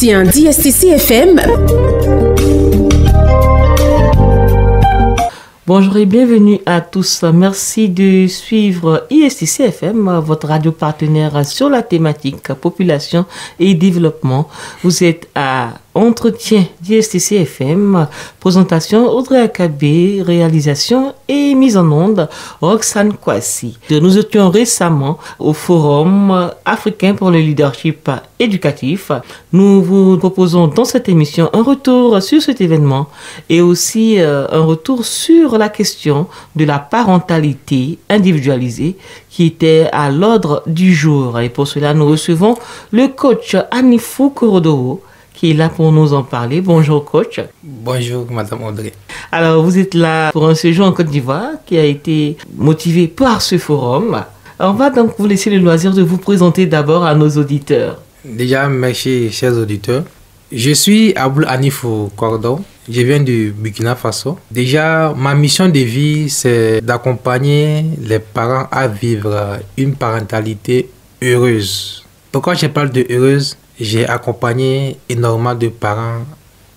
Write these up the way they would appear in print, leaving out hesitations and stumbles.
technicien d'ISTC FM. Bonjour et bienvenue à tous. Merci de suivre ISTC FM, votre radio partenaire sur la thématique population et développement. Vous êtes à Entretien d'ISTC FM, présentation Audrey Akabé, réalisation et mise en onde Roxane Kwasi. Nous étions récemment au Forum africain pour le leadership éducatif. Nous vous proposons dans cette émission un retour sur cet événement et aussi un retour sur la question de la parentalité individualisée qui était à l'ordre du jour. Et pour cela, nous recevons le coach Anifou Korodoro, qui est là pour nous en parler. Bonjour coach. Bonjour Madame Audrey. Alors vous êtes là pour un séjour en Côte d'Ivoire qui a été motivé par ce forum. On va donc vous laisser le loisir de vous présenter d'abord à nos auditeurs. Déjà, merci chers auditeurs. Je suis Aboul Anifou Korodoro. Je viens du Burkina Faso. Déjà, ma mission de vie, c'est d'accompagner les parents à vivre une parentalité heureuse. Pourquoi je parle de heureuse? J'ai accompagné énormément de parents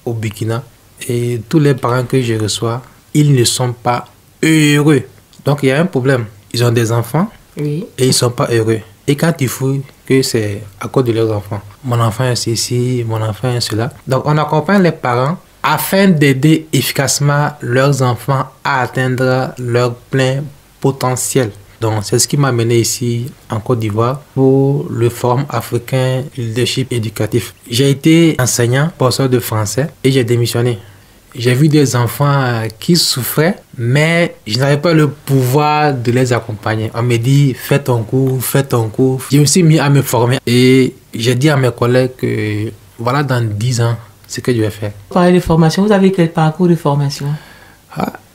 au Burkina et tous les parents que je reçois, ils ne sont pas heureux. Donc il y a un problème. Ils ont des enfants et ils ne sont pas heureux. Et quand ils fouillent que c'est à cause de leurs enfants. Mon enfant est ceci, mon enfant est cela. Donc on accompagne les parents afin d'aider efficacement leurs enfants à atteindre leur plein potentiel. Donc, c'est ce qui m'a amené ici en Côte d'Ivoire pour le Forum africain leadership éducatif. J'ai été enseignant, professeur de français et j'ai démissionné. J'ai vu des enfants qui souffraient, mais je n'avais pas le pouvoir de les accompagner. On me dit, fais ton cours, fais ton cours. Je me suis mis à me former et j'ai dit à mes collègues que voilà, dans 10 ans, ce que je vais faire. Vous parlez de formation, vous avez quel parcours de formation?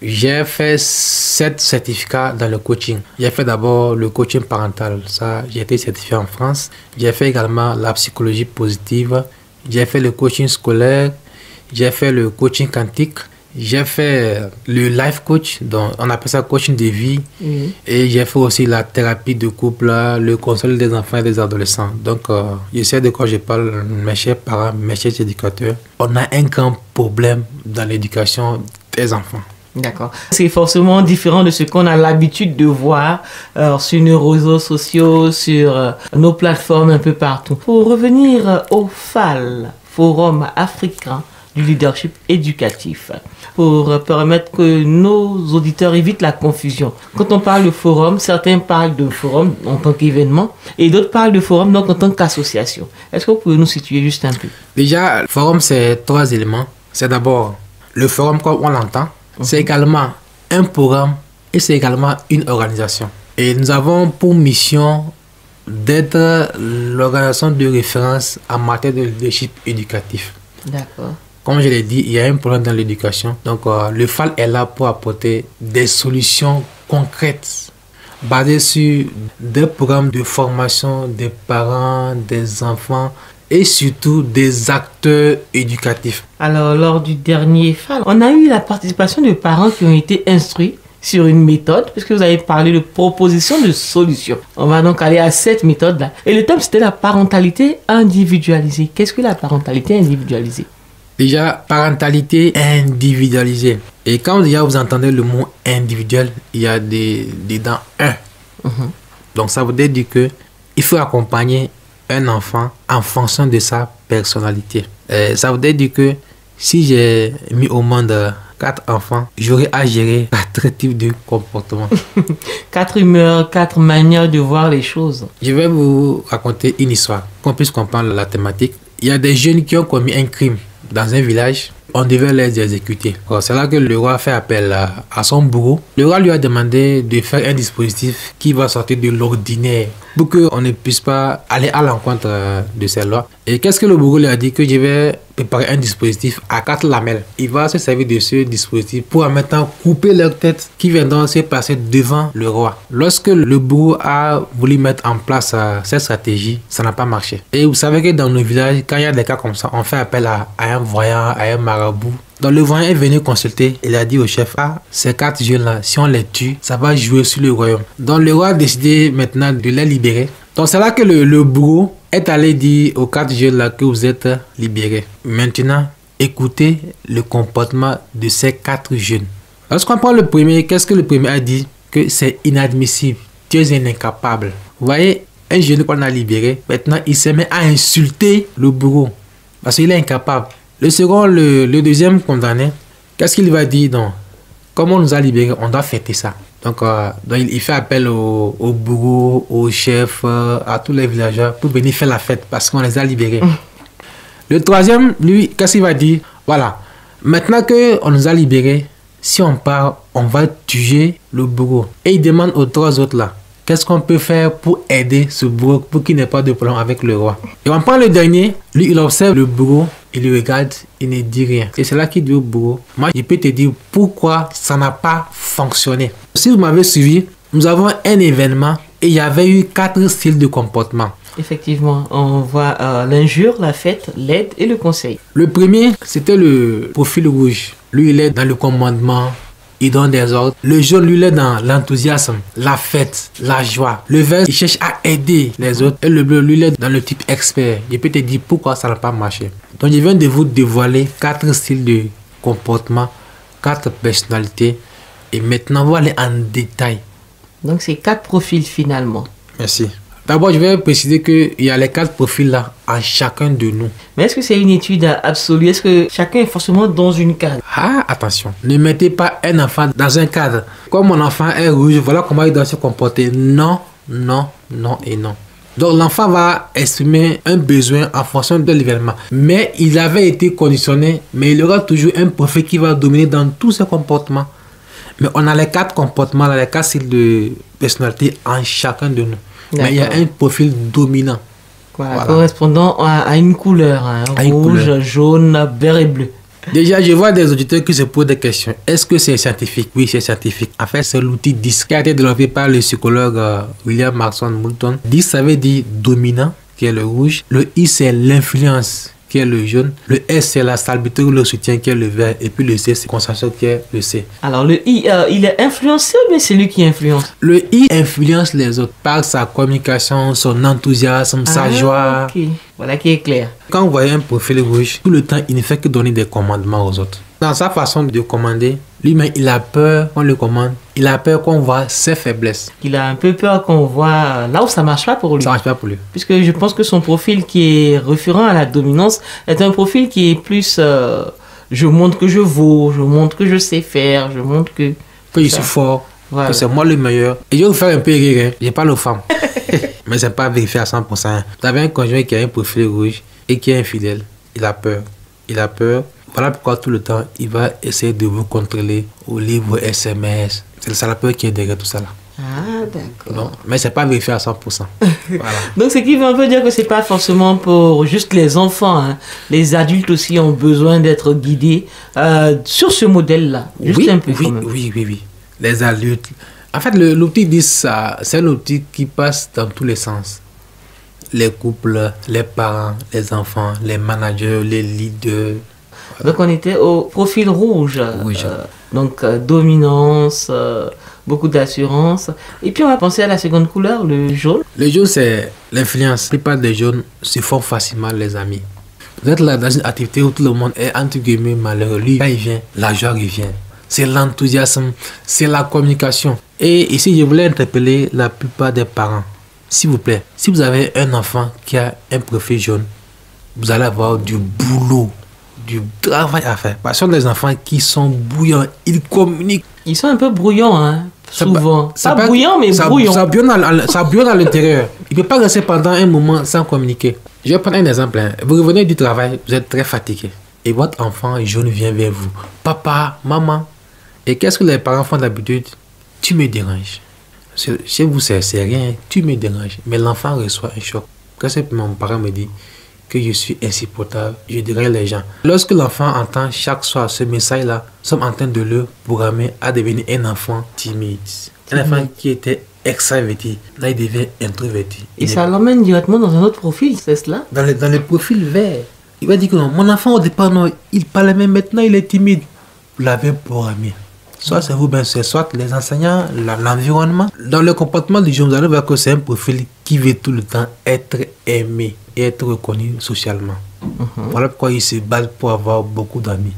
J'ai fait 7 certificats dans le coaching. J'ai fait d'abord le coaching parental. Ça, j'ai été certifié en France. J'ai fait également la psychologie positive. J'ai fait le coaching scolaire. J'ai fait le coaching quantique. J'ai fait le life coach, donc on appelle ça coaching de vie. Et j'ai fait aussi la thérapie de couple, le conseil des enfants et des adolescents. Donc, je sais de quoi je parle, mes chers parents, mes chers éducateurs. On a un grand problème dans l'éducation des enfants. D'accord. C'est forcément différent de ce qu'on a l'habitude de voir sur nos réseaux sociaux, sur nos plateformes un peu partout. Pour revenir au FAL, Forum africain du leadership éducatif, pour permettre que nos auditeurs évitent la confusion. Quand on parle de forum, certains parlent de forum en tant qu'événement et d'autres parlent de forum donc en tant qu'association. Est-ce que vous pouvez nous situer juste un peu? Déjà, le forum, c'est 3 éléments. C'est d'abord le forum comme on l'entend. C'est également un programme et c'est également une organisation. Et nous avons pour mission d'être l'organisation de référence en matière de leadership éducatif. D'accord. Comme je l'ai dit, il y a un problème dans l'éducation. Donc, le FAL est là pour apporter des solutions concrètes basées sur des programmes de formation des parents, des enfants et surtout des acteurs éducatifs. Alors, lors du dernier FAL, on a eu la participation de parents qui ont été instruits sur une méthode, puisque vous avez parlé de proposition de solutions. On va donc aller à cette méthode-là. Et le thème, c'était la parentalité individualisée. Qu'est-ce que la parentalité individualisée? Déjà, parentalité individualisée. Et quand déjà vous entendez le mot individuel, il y a dedans un. Donc, ça veut dire que il faut accompagner un enfant en fonction de sa personnalité. Ça veut dire que si j'ai mis au monde 4 enfants, j'aurai à gérer 4 types de comportements. 4 humeurs, 4 manières de voir les choses. Je vais vous raconter une histoire, qu'on puisse comprendre la thématique. Il y a des jeunes qui ont commis un crime dans un village. On devait les exécuter. C'est là que le roi fait appel à son bourreau. Le roi lui a demandé de faire un dispositif qui va sortir de l'ordinaire pour qu'on ne puisse pas aller à l'encontre de ces lois. Et qu'est-ce que le bourreau lui a dit? Que je vais préparer un dispositif à 4 lamelles. Il va se servir de ce dispositif pour en même temps couper leurs têtes qui viendront se passer devant le roi. Lorsque le bourreau a voulu mettre en place cette stratégie, ça n'a pas marché. Et vous savez que dans nos villages, quand il y a des cas comme ça, on fait appel à un voyant, à un marabout. Donc le voyant est venu consulter. Il a dit au chef, ces 4 jeunes-là, si on les tue, ça va jouer sur le royaume. Donc le roi a décidé maintenant de les libérer. Donc c'est là que le bourreau est allé dire aux 4 jeunes là que vous êtes libérés. Maintenant, écoutez le comportement de ces 4 jeunes. Lorsqu'on prend le premier, qu'est-ce que le premier a dit? Que c'est inadmissible. Tu es un incapable. Vous voyez, un jeune qu'on a libéré, maintenant il se met à insulter le bourreau. Parce qu'il est incapable. Le second, le deuxième condamné, qu'est-ce qu'il va dire? Donc, comme on nous a libérés, on doit fêter ça. Donc il fait appel au bourreau, au chef, à tous les villageois pour venir faire la fête parce qu'on les a libérés. Le troisième, lui, qu'est-ce qu'il va dire? Voilà, maintenant qu'on nous a libérés, si on part, on va tuer le bourreau. Et il demande aux 3 autres là, qu'est-ce qu'on peut faire pour aider ce bourreau pour qu'il n'ait pas de problème avec le roi? Et on prend le dernier, lui il observe le bourreau, il le regarde, il ne dit rien. Et c'est là qu'il dit au bourreau, moi je peux te dire pourquoi ça n'a pas fonctionné. Si vous m'avez suivi, nous avons un événement et il y avait eu 4 styles de comportement. Effectivement, on voit l'injure, la fête, l'aide et le conseil. Le premier, c'était le profil rouge. Lui, il est dans le commandement, il donne des ordres. Le jaune, lui, il est dans l'enthousiasme, la fête, la joie. Le vert, il cherche à aider les autres. Et le bleu, lui, il est dans le type expert. Je peux te dire pourquoi ça n'a pas marché. Donc, je viens de vous dévoiler 4 styles de comportement, 4 personnalités. Et maintenant, on va aller en détail. Donc, c'est 4 profils finalement. Merci. D'abord, je vais préciser qu'il y a les 4 profils là en chacun de nous. Mais est-ce que c'est une étude absolue? Est-ce que chacun est forcément dans une case? Ah, attention. Ne mettez pas un enfant dans un cadre. Comme mon enfant est rouge, voilà comment il doit se comporter. Non, non, non et non. Donc, l'enfant va exprimer un besoin en fonction de l'événement. Mais il avait été conditionné, mais il y aura toujours un profil qui va dominer dans tous ses comportements. Mais on a les 4 comportements, les 4 styles de personnalité en chacun de nous. Mais il y a un profil dominant. Voilà. Correspondant à une couleur. Hein, rouge, jaune, vert et bleu. Déjà, je vois des auditeurs qui se posent des questions. Est-ce que c'est scientifique? Oui, c'est scientifique. En fait, c'est l'outil 10 qui a été développé par le psychologue William Marston Moulton. 10, ça veut dire dominant, qui est le rouge. Le I, c'est l'influence, qui est le jaune. Le S, c'est la stabilité ou le soutien, qui est le vert. Et puis le C, c'est concentration, qui est le C. Alors le I, il est influencé, mais c'est lui qui influence. Le I influence les autres par sa communication, son enthousiasme, sa joie. Okay. Voilà qui est clair. Quand vous voyez un profil rouge, tout le temps, il ne fait que donner des commandements aux autres. Dans sa façon de commander, lui-même, il a peur qu'on le commande. Il a peur qu'on voit ses faiblesses. Il a un peu peur qu'on voit là où ça ne marche pas pour lui. Ça ne marche pas pour lui. Puisque je pense que son profil qui est référent à la dominance est un profil qui est plus... je montre que je vaux, je montre que je sais faire, je montre que je suis fort, voilà. Que c'est moi le meilleur. Et je vais vous faire un peu rire, je parle aux femmes. Mais c'est pas vérifié à 100%. Vous avez un conjoint qui a un profil rouge et qui est infidèle. Il a peur. Il a peur. Voilà pourquoi tout le temps, il va essayer de vous contrôler au livre SMS. C'est la peur qui est derrière tout ça là. Ah, d'accord. Non, mais c'est pas vérifié à 100%. Voilà. Donc, ce qui veut un peu dire que c'est pas forcément pour juste les enfants. Hein. Les adultes aussi ont besoin d'être guidés sur ce modèle-là. Juste oui, un peu. Oui. Les adultes. En fait, l'outil 10, c'est un outil qui passe dans tous les sens. Les couples, les parents, les enfants, les managers, les leaders. Voilà. Donc, on était au profil rouge. Donc, dominance, beaucoup d'assurance. Et puis, on va penser à la seconde couleur, le jaune. Le jaune, c'est l'influence. La plupart des jaunes se font facilement les amis. Vous êtes là dans une activité où tout le monde est entre guillemets malheureux. Lui, quand il vient, la joie revient. C'est l'enthousiasme, c'est la communication. Et ici, je voulais interpeller la plupart des parents. S'il vous plaît, si vous avez un enfant qui a un profil jaune, vous allez avoir du boulot, du travail à faire. Parce que ce sont des enfants qui sont bouillants, ils communiquent. Ils sont un peu brouillants, hein, souvent. Pas bouillant, mais brouillants. Ça bouillonne à l'intérieur. Il ne peut pas rester pendant un moment sans communiquer. Je vais prendre un exemple. Hein. Vous revenez du travail, vous êtes très fatigué. Et votre enfant jaune vient vers vous. Papa, maman. Et qu'est-ce que les parents font d'habitude? Tu me déranges. Chez vous, c'est rien. Tu me déranges. Mais l'enfant reçoit un choc. Quand mon parent me dit que je suis insupportable, je dérange les gens. Lorsque l'enfant entend chaque soir ce message-là, nous sommes en train de le programmer à devenir un enfant timide. Un enfant qui était extraverti. Là, il devient introverti. Et ça l'emmène directement dans un autre profil, c'est cela? Dans le profil vert. Il va dire que non, mon enfant au départ, non, il parlait même maintenant, il est timide. Vous l'avez programmé. Soit c'est vous, bien c'est soit les enseignants, l'environnement. Dans le comportement du jeune, vous allez voir que c'est un profil qui veut tout le temps être aimé et être reconnu socialement. Voilà pourquoi il se bat pour avoir beaucoup d'amis.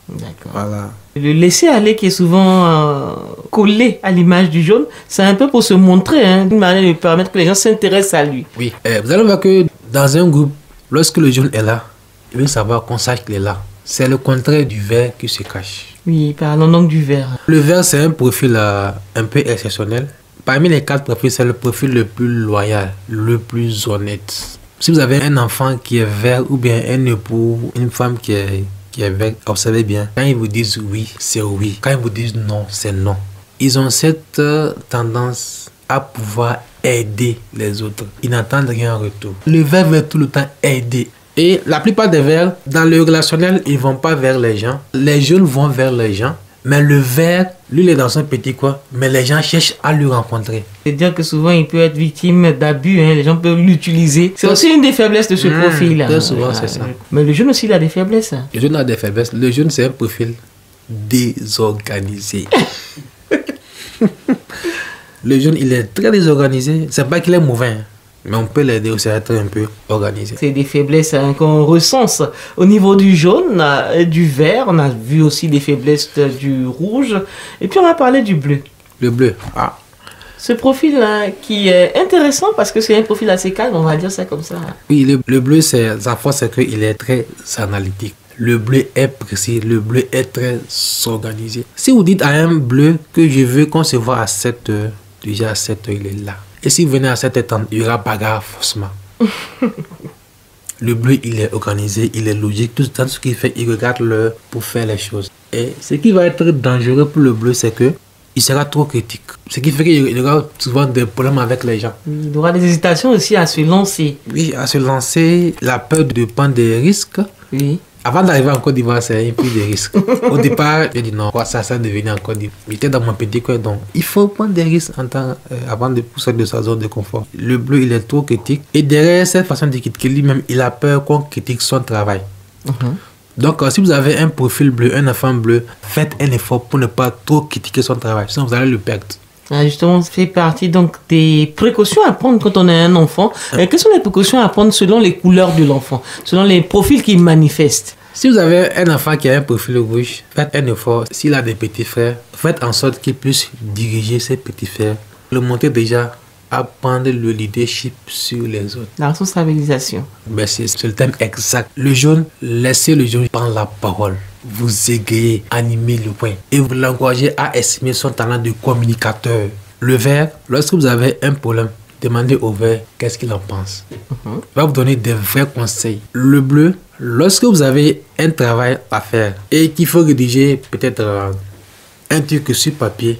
D'accord. Voilà. Le laisser aller qui est souvent collé à l'image du jaune, c'est un peu pour se montrer, hein, d'une manière de permettre que les gens s'intéressent à lui. Oui, vous allez voir que dans un groupe, lorsque le jaune est là, il veut savoir qu'on sache qu'il est là. C'est le contraire du vert qui se cache. Oui, parlons donc du vert. Le vert, c'est un profil un peu exceptionnel. Parmi les 4 profils, c'est le profil le plus loyal, le plus honnête. Si vous avez un enfant qui est vert ou bien un époux, une femme qui est vert, observez bien. Quand ils vous disent oui, c'est oui. Quand ils vous disent non, c'est non. Ils ont cette tendance à pouvoir aider les autres. Ils n'attendent rien en retour. Le vert veut tout le temps aider. Et la plupart des verts, dans le relationnel, ils ne vont pas vers les gens. Les jeunes vont vers les gens. Mais le vert, lui, il est dans un petit coin. Mais les gens cherchent à le rencontrer. C'est-à-dire que souvent, il peut être victime d'abus. Hein. Les gens peuvent l'utiliser. C'est aussi une des faiblesses de ce profil. Très souvent, c'est ça. Mais le jeune aussi, il a des faiblesses. Le jeune a des faiblesses. Le jeune, c'est un profil désorganisé. Le jeune, il est très désorganisé. C'est pas qu'il est mauvais, hein. Mais on peut l'aider aussi à être un peu organisé. C'est des faiblesses qu'on recense. Au niveau du jaune, du vert, on a vu aussi des faiblesses du rouge. Et puis on va parler du bleu. Le bleu. Ah. Ce profil-là qui est intéressant parce que c'est un profil assez calme, on va dire ça comme ça. Oui, le bleu, sa force, c'est qu'il est très analytique. Le bleu est précis, le bleu est très organisé. Si vous dites à un bleu que je veux qu'on se voit à 7 heures, déjà à 7 heures, il est là. Et si vous venez à cette étente, il y aura bagarre forcément. Le bleu, il est organisé, il est logique. Tout ce qu'il fait, il regarde l'heure pour faire les choses. Et ce qui va être dangereux pour le bleu, c'est que il sera trop critique. Ce qui fait qu'il y aura souvent des problèmes avec les gens. Il aura des hésitations aussi à se lancer. Oui, à se lancer, la peur de prendre des risques. Oui. Avant d'arriver en Côte d'Ivoire, c'est un peu des risques. Au départ, j'ai dit non, ça devenait en Côte d'Ivoire. J'étais dans mon petit coin, donc il faut prendre des risques avant de pousser de sa zone de confort. Le bleu, il est trop critique. Et derrière cette façon de critiquer lui-même, il a peur qu'on critique son travail. Donc, si vous avez un profil bleu, un enfant bleu, faites un effort pour ne pas trop critiquer son travail. Sinon, vous allez le perdre. Justement, ça fait partie donc des précautions à prendre quand on a un enfant. Quelles sont les précautions à prendre selon les couleurs de l'enfant, selon les profils qu'il manifeste? Si vous avez un enfant qui a un profil rouge, faites un effort. S'il a des petits frères, faites en sorte qu'il puisse diriger ses petits frères. Le montrer déjà à prendre le leadership sur les autres. La responsabilisation. Ben c'est le thème exact. Le jaune, laissez le jaune prendre la parole. Vous égayez, animez le point. Et vous l'encouragez à exprimer son talent de communicateur. Le vert, lorsque vous avez un problème, demandez au vert qu'est-ce qu'il en pense. Il va vous donner des vrais conseils. Le bleu, lorsque vous avez un travail à faire et qu'il faut rédiger peut-être un truc sur papier,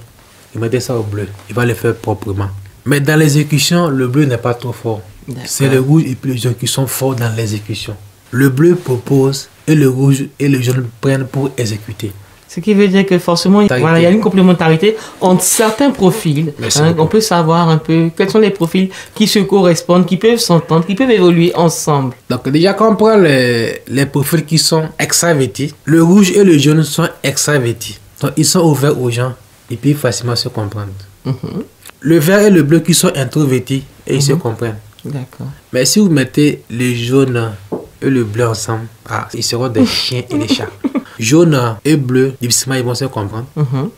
vous mettez ça au bleu. Il va le faire proprement. Mais dans l'exécution, le bleu n'est pas trop fort. C'est le rouge et puis le jaune qui sont forts dans l'exécution. Le bleu propose et le rouge et le jaune prennent pour exécuter. Ce qui veut dire que forcément, il y a une complémentarité entre certains profils. On peut savoir un peu quels sont les profils qui se correspondent, qui peuvent s'entendre, qui peuvent évoluer ensemble. Donc déjà, quand on prend les profils qui sont extravertis, le rouge et le jaune sont extravertis. Donc ils sont ouverts aux gens et puis facilement se comprendre. Le vert et le bleu qui sont introvertis et ils se comprennent. D'accord. Mais si vous mettez le jaune et le bleu ensemble, ils seront des chiens et des chats. Jaune et bleu, difficilement ils vont se comprendre.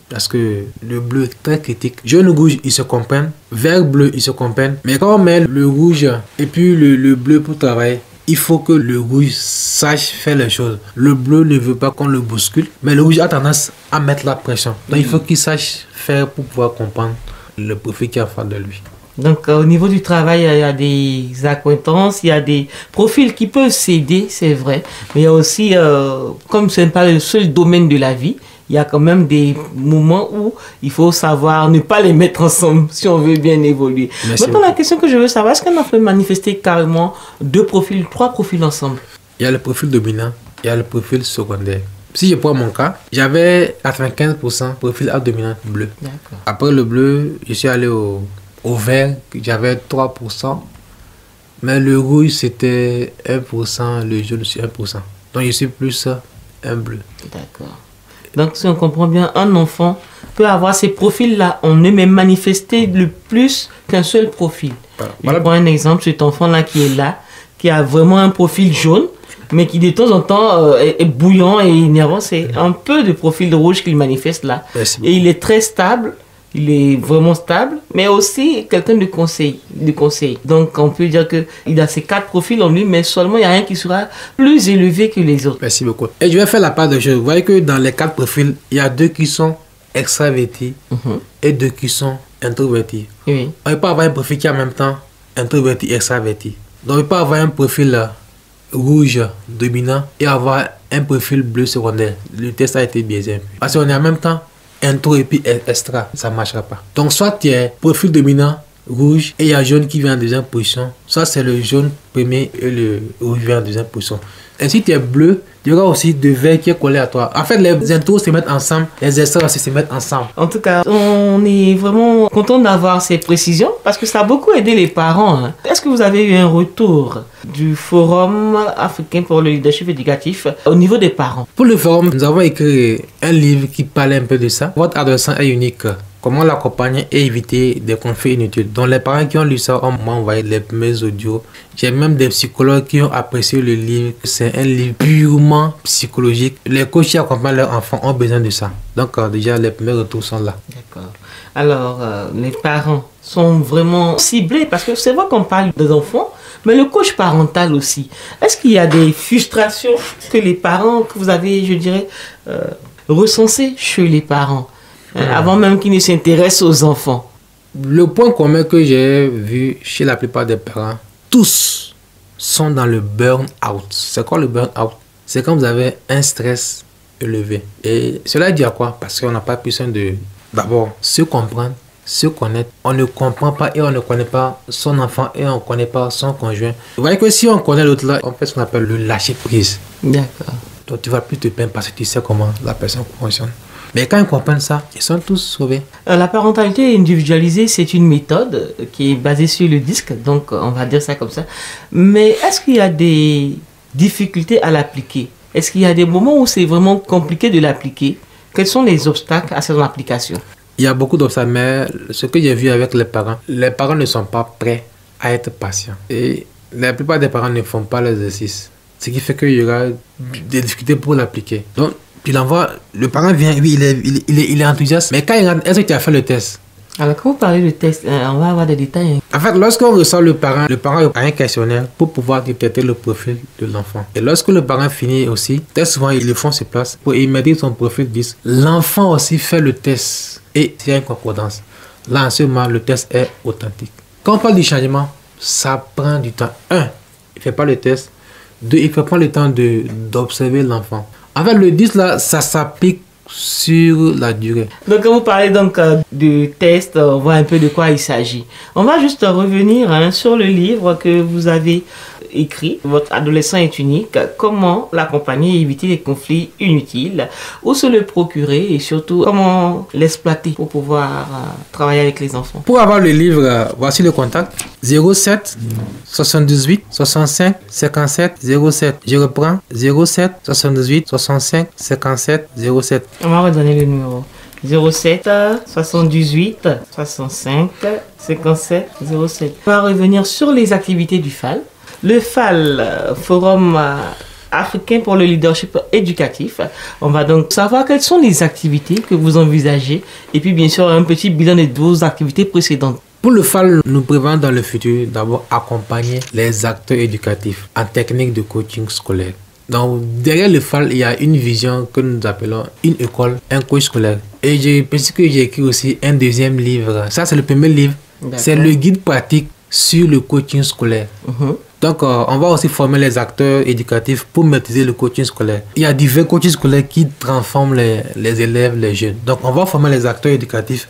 Parce que le bleu est très critique. Jaune rouge, ils se comprennent. Vert bleu, ils se comprennent. Mais quand on met le rouge et puis le bleu pour travailler, il faut que le rouge sache faire les choses. Le bleu ne veut pas qu'on le bouscule. Mais le rouge a tendance à mettre la pression. Donc il faut qu'il sache faire pour pouvoir comprendre le profil qui est en face de lui. Donc, au niveau du travail, il y a des accointances, il y a des profils qui peuvent s'aider, c'est vrai. Mais il y a aussi, comme ce n'est pas le seul domaine de la vie, il y a quand même des moments où il faut savoir ne pas les mettre ensemble si on veut bien évoluer. Maintenant, la question que je veux savoir, est-ce qu'on a fait manifester carrément 2 profils, 3 profils ensemble? Il y a le profil dominant, il y a le profil secondaire. Si je prends mon cas, j'avais 95% profil A dominant bleu. Après le bleu, je suis allé au vert, j'avais 3%. Mais le rouge, c'était 1%, le jaune, c'est 1%. Donc, je suis plus un bleu. D'accord. Donc, si on comprend bien, un enfant peut avoir ces profils-là. On ne même manifester le plus qu'un seul profil. Je prends un exemple, cet enfant-là qui est là, qui a vraiment un profil jaune, mais qui de temps en temps est bouillant et énervant. C'est un peu de profil rouge qu'il manifeste là. Et il est très stable. Il est vraiment stable, mais aussi quelqu'un de conseil. Donc, on peut dire qu'il a ces 4 profils en lui, mais seulement il y a un qui sera plus élevé que les autres. Merci beaucoup. Et je vais faire la part de choses. Vous voyez que dans les 4 profils, il y a 2 qui sont extravertis et 2 qui sont introvertis. Oui. On ne peut pas avoir un profil qui est en même temps introverti et extraverti. Donc, on ne peut pas avoir un profil rouge dominant et avoir un profil bleu secondaire. Le test a été biaisé. Parce qu'on est en même temps intro et puis extra, ça ne marchera pas. Donc, soit tu es profil dominant, rouge, et il y a jaune qui vient en deuxième position, soit c'est le jaune premier et le rouge vient en deuxième position. Et si tu es bleu, il y aura aussi de vert qui est collé à toi. En fait, les intros se mettent ensemble, les extras aussi se mettent ensemble. En tout cas, on est vraiment content d'avoir ces précisions parce que ça a beaucoup aidé les parents. Est-ce que vous avez eu un retour du Forum africain pour le leadership éducatif au niveau des parents? Pour le forum, nous avons écrit un livre qui parlait un peu de ça. Votre adolescent est unique. Comment l'accompagner et éviter des conflits inutiles. Donc les parents qui ont lu ça ont envoyé les premiers audios. J'ai même des psychologues qui ont apprécié le livre. C'est un livre purement psychologique. Les coachs qui accompagnent leurs enfants ont besoin de ça. Donc déjà les premiers retours sont là. D'accord. Alors les parents sont vraiment ciblés parce que c'est vrai qu'on parle des enfants, mais le coach parental aussi. Est-ce qu'il y a des frustrations que les parents, que vous avez, je dirais, recensées chez les parents? Avant même qu'ils ne s'intéressent aux enfants. Le point commun que j'ai vu chez la plupart des parents, tous sont dans le burn-out. C'est quoi le burn-out? C'est quand vous avez un stress élevé. Et cela dit à quoi? Parce qu'on n'a pas besoin de d'abord se comprendre, se connaître. On ne comprend pas et on ne connaît pas son enfant et on ne connaît pas son conjoint. Vous voyez que si on connaît l'autre là, on fait ce qu'on appelle le lâcher prise. D'accord. Donc tu ne vas plus te plaindre parce que tu sais comment la personne fonctionne. Mais quand ils comprennent ça, ils sont tous sauvés. La parentalité individualisée, c'est une méthode qui est basée sur le disque, donc on va dire ça comme ça. Mais est-ce qu'il y a des difficultés à l'appliquer? Est-ce qu'il y a des moments où c'est vraiment compliqué de l'appliquer? Quels sont les obstacles à cette application? Il y a beaucoup d'obstacles, mais ce que j'ai vu avec les parents ne sont pas prêts à être patients. Et la plupart des parents ne font pas l'exercice. Ce qui fait qu'il y aura des difficultés pour l'appliquer. Donc, tu l'envoies, le parent vient, oui, il est enthousiaste. Mais quand il rentre, est-ce que tu as fait le test? Alors, quand vous parlez de test, on va avoir des détails. En fait, lorsqu'on reçoit le parent a un questionnaire pour pouvoir détecter le profil de l'enfant. Et lorsque le parent finit aussi, très souvent, ils le font sur place pour immédiatement son profil 10. L'enfant aussi fait le test. Et il y a une concordance. Là, en ce moment, le test est authentique. Quand on parle du changement, ça prend du temps. 1, il ne fait pas le test. 2, il ne fait pas le temps d'observer l'enfant. En fait, le 10 là, ça s'applique sur la durée. Donc, quand vous parlez donc du test, on voit un peu de quoi il s'agit. On va juste revenir sur le livre que vous avez écrit. Votre adolescent est unique. Comment l'accompagner et éviter les conflits inutiles? Où se le procurer et surtout comment l'exploiter pour pouvoir travailler avec les enfants? Pour avoir le livre, voici le contact. 07 78 65 57 07. Je reprends. 07 78 65 57 07. On va redonner le numéro. 07 78 65 57 07. On va revenir sur les activités du FAL. Le FAL, Forum africain pour le leadership éducatif. On va donc savoir quelles sont les activités que vous envisagez et puis bien sûr un petit bilan de vos activités précédentes. Pour le FAL, nous prévoyons dans le futur d'abord accompagner les acteurs éducatifs en technique de coaching scolaire. Donc, derrière le FAL, il y a une vision que nous appelons une école, un coach scolaire. Et j'ai écrit aussi un deuxième livre. Ça, c'est le premier livre. C'est le guide pratique sur le coaching scolaire. Donc, on va aussi former les acteurs éducatifs pour maîtriser le coaching scolaire. Il y a divers coachings scolaires qui transforment les élèves, les jeunes. Donc, on va former les acteurs éducatifs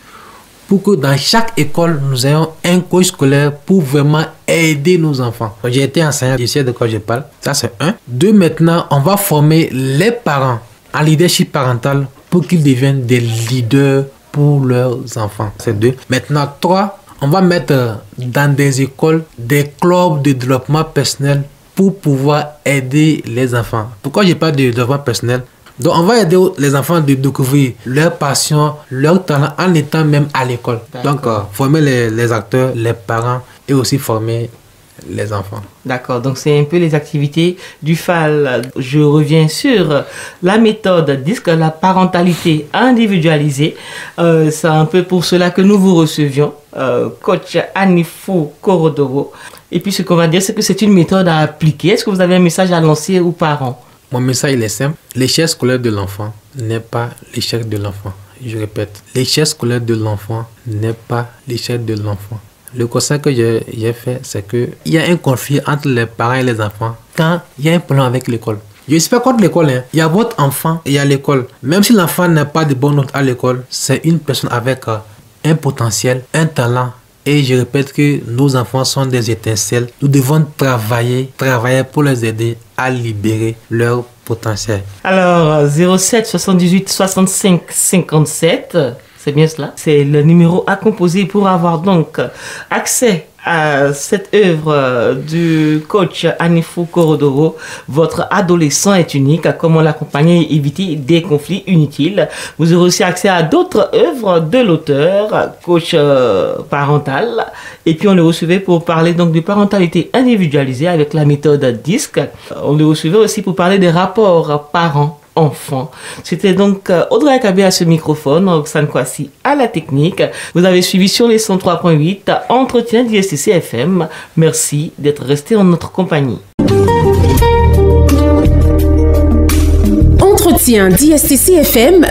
pour que dans chaque école, nous ayons un coach scolaire pour vraiment aider nos enfants. J'ai été enseignant, je sais de quoi je parle. Ça, c'est 1. 2, maintenant, on va former les parents en leadership parental pour qu'ils deviennent des leaders pour leurs enfants. C'est 2. Maintenant, 3, on va mettre dans des écoles des clubs de développement personnel pour pouvoir aider les enfants. Pourquoi je parle de développement personnel? Donc, on va aider les enfants de découvrir leur passion, leur talent en étant même à l'école. Donc, former les acteurs, les parents et aussi former les enfants. D'accord, donc c'est un peu les activités du FAL. Je reviens sur la méthode DISC, la parentalité individualisée. C'est un peu pour cela que nous vous recevions, coach Anifou Korodoro. Et puis ce qu'on va dire, c'est que c'est une méthode à appliquer. Est-ce que vous avez un message à lancer aux parents? Mon message il est simple. L'échec scolaire de l'enfant n'est pas l'échec de l'enfant. Je répète, l'échec scolaire de l'enfant n'est pas l'échec de l'enfant. Le conseil que j'ai fait, c'est qu'il y a un conflit entre les parents et les enfants quand il y a un problème avec l'école. Je ne suis pas contre l'école. Il y a votre enfant et il y a l'école. Même si l'enfant n'a pas de bonnes notes à l'école, c'est une personne avec un potentiel, un talent. Et je répète que nos enfants sont des étincelles. Nous devons travailler pour les aider à libérer leur potentiel. Alors, 07 78 65 57... c'est bien cela. C'est le numéro à composer pour avoir donc accès à cette œuvre du coach Anifou Korodoro. Votre adolescent est unique. Comment l'accompagner et éviter des conflits inutiles. Vous aurez aussi accès à d'autres œuvres de l'auteur, coach parental. Et puis on le recevait pour parler donc de parentalité individualisée avec la méthode DISC. On le recevait aussi pour parler des rapports parents-enfants. C'était donc Audrey Akabé à ce microphone, Roxane Kwasi à la technique. Vous avez suivi sur les 103.8 entretien d'ISTC FM. Merci d'être resté en notre compagnie. Entretien d'ISTC FM